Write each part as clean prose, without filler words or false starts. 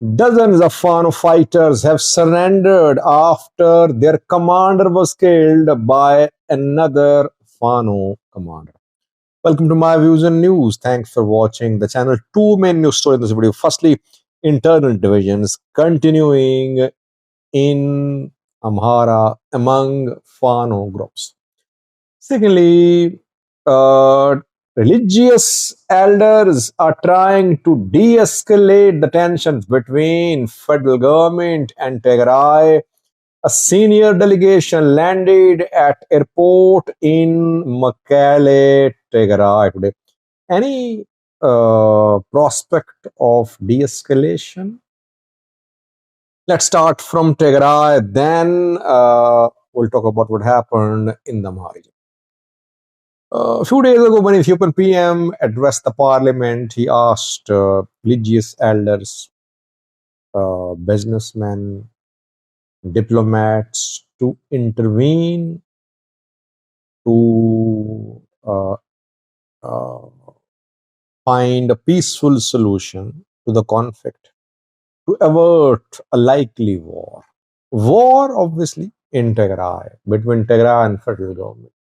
Dozens of Fano fighters have surrendered after their commander was killed by another Fano commander. Welcome to my views and news. Thanks for watching the channel. Two main news stories in this video. Firstly, internal divisions continuing in Amhara among Fano groups. Secondly, uh, religious elders are trying to de-escalate the tensions between federal government and Tigray. A senior delegation landed at airport in Mekelle, Tigray today. Any prospect of de-escalation? Let's start from Tigray, then we'll talk about what happened in the Amhara region. A few days ago, when Ethiopian PM addressed the parliament, he asked religious elders, businessmen, diplomats to intervene to uh, find a peaceful solution to the conflict, to avert a likely war. War, obviously, in Tigray, between Tigray and federal government.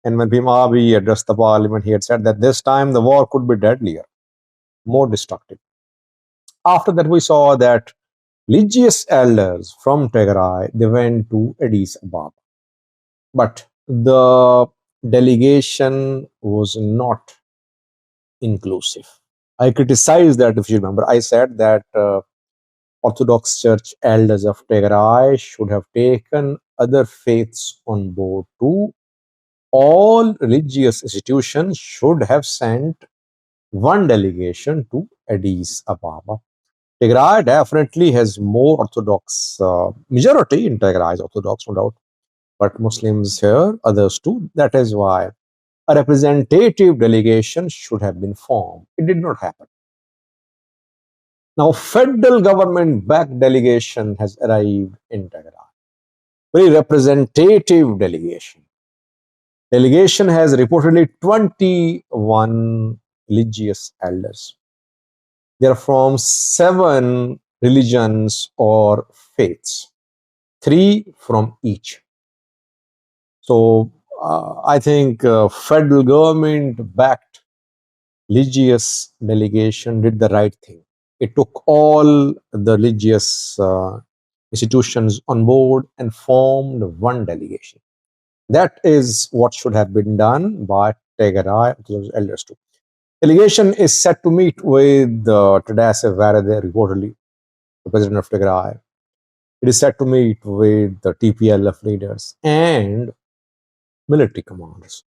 And when Bhima Abiy addressed the parliament, he had said that this time the war could be deadlier, more destructive. After that, we saw that religious elders from Tigray, they went to Addis Ababa. But the delegation was not inclusive. I criticized that, if you remember. I said that Orthodox Church elders of Tigray should have taken other faiths on board too. All religious institutions should have sent one delegation to Addis Ababa. Tigray definitely has more Orthodox, majority in Tigray is Orthodox, no doubt, but Muslims here, others too. That is why a representative delegation should have been formed. It did not happen. Now, federal government-backed delegation has arrived in Tigray. Very representative delegation. Delegation has reportedly 21 religious elders. They are from 7 religions or faiths, 3 from each. So I think federal government-backed religious delegation did the right thing. It took all the religious institutions on board and formed one delegation. That is what should have been done by Tigray, those elders too. Delegation is set to meet with Tadesse Avert, reportedly, the president of Tigray. It is set to meet with the TPLF leaders and military commanders.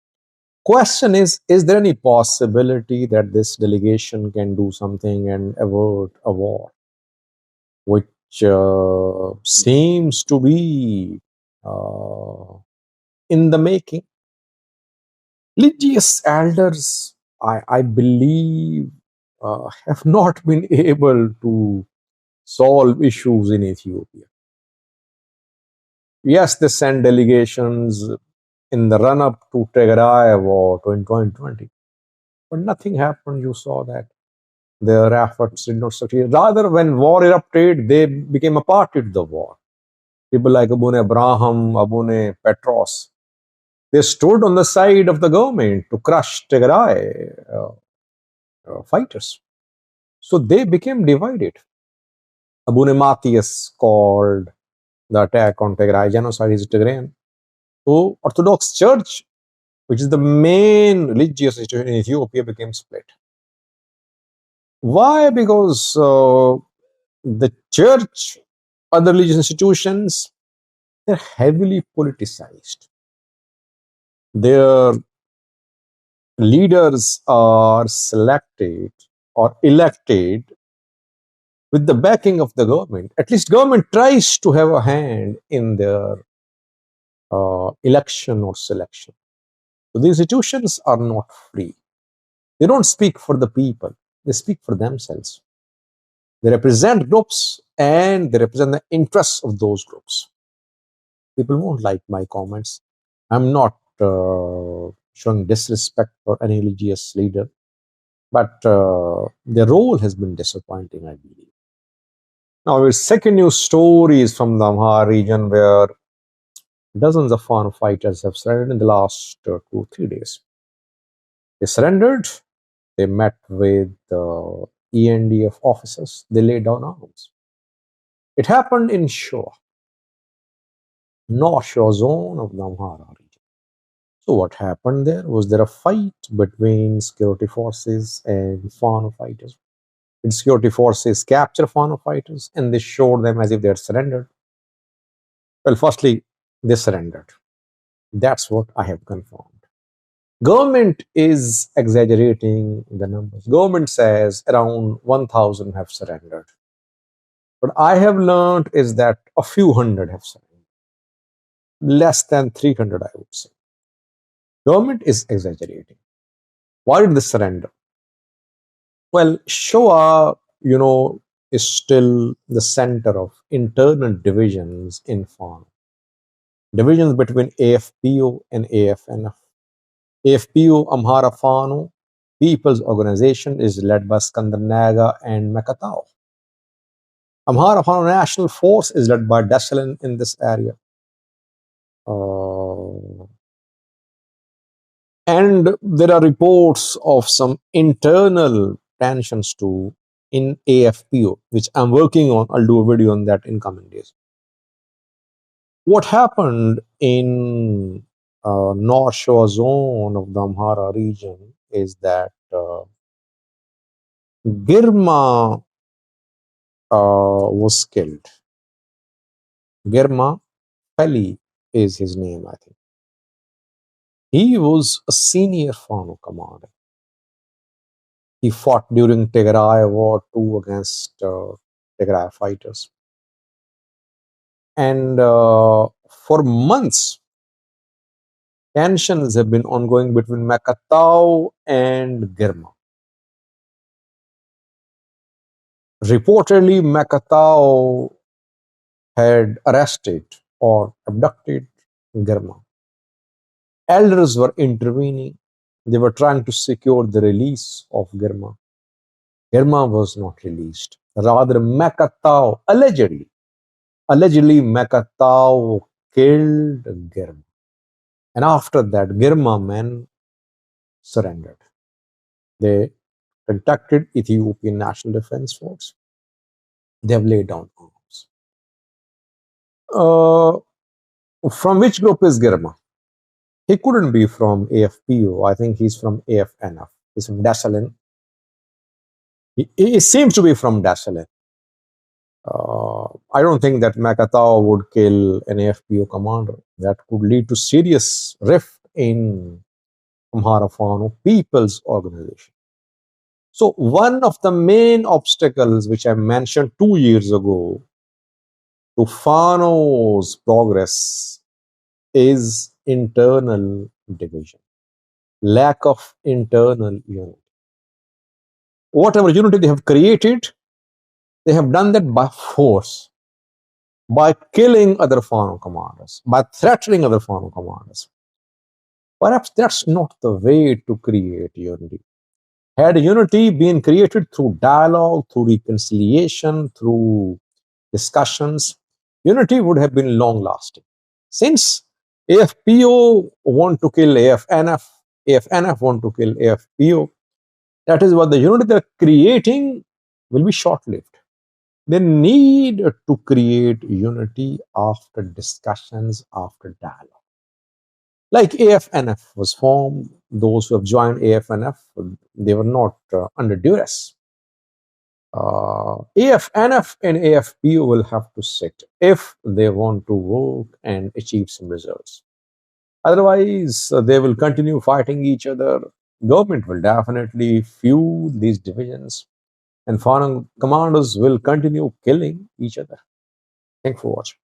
Question is there any possibility that this delegation can do something and avert a war, which seems to be in the making? Religious elders, I believe, have not been able to solve issues in Ethiopia. Yes, they send delegations in the run-up to Tigray war in 2020, but nothing happened. You saw that. Their efforts did not succeed. Rather, when war erupted, they became a party to the war. People like Abune Abraham, Abune Petros, they stood on the side of the government to crush Tigray fighters. So they became divided. Abune Matthias called the attack on Tigray genocide. Is Tigrayan. So Orthodox Church, which is the main religious institution in Ethiopia, became split. Why? Because the church, other religious institutions, they're heavily politicized. Their leaders are selected or elected with the backing of the government. At least government tries to have a hand in their election or selection. So the institutions are not free. They don't speak for the people. They speak for themselves. They represent groups and they represent the interests of those groups. People won't like my comments. I'm not showing disrespect for any religious leader, but their role has been disappointing, I believe. Now, our second news story is from the Amhara region, where dozens of Fano fighters have surrendered in the last 2 or 3 days. They surrendered, they met with ENDF officers, they laid down arms. It happened in Shoa, North Shore zone of the Amhara region. So what happened there? Was there a fight between security forces and Fano fighters? Did security forces capture Fano fighters and they showed them as if they had surrendered? Well, firstly, they surrendered. That's what I have confirmed. Government is exaggerating the numbers. Government says around 1,000 have surrendered. What I have learned is that a few hundred have surrendered. Less than 300, I would say. Government is exaggerating. Why did they surrender? Well, Shoa, is still the center of internal divisions in Fano. Divisions between AFPO and AFNF. AFPO, Amhara Fano People's Organization, is led by Skandar Naga and Mekatao. Amhara Fano National Force is led by Deselin in this area. And there are reports of some internal tensions too in AFPO, which I'm working on. I'll do a video on that in coming days. What happened in North Shore zone of the Amhara region is that Girma was killed. Girma Peli is his name, I think. He was a senior Fano commander. He fought during Tigray War II against Tigray fighters. And for months, tensions have been ongoing between Mekatau and Girma. Reportedly, Mekatau had arrested or abducted Girma. Elders were intervening. They were trying to secure the release of Girma. Girma was not released. Rather, Mekatau, allegedly Mekatau killed Girma. And after that, Girma men surrendered. They contacted Ethiopian National Defense Force. They have laid down arms. From which group is Girma? He couldn't be from AFPO. I think he's from AFNF. He's from Deselin. He seems to be from Deselin. I don't think that Mekatau would kill an AFPO commander. That could lead to serious rift in Amhara Fano People's Organization. So one of the main obstacles which I mentioned 2 years ago to Fano's progress is internal division, lack of internal unity. Whatever unity they have created, they have done that by force, by killing other Fano commanders, by threatening other Fano commanders. Perhaps that's not the way to create unity. Had unity been created through dialogue, through reconciliation, through discussions, unity would have been long lasting. Since AFPO want to kill AFNF, AFNF want to kill AFPO, that is what the unity they're creating will be short lived. They need to create unity after discussions, after dialogue. Like AFNF was formed, those who have joined AFNF, they were not under duress. AFNF and AFPO will have to sit if they want to work and achieve some results. Otherwise, they will continue fighting each other. Government will definitely fuel these divisions, and foreign commanders will continue killing each other. Thanks for watching.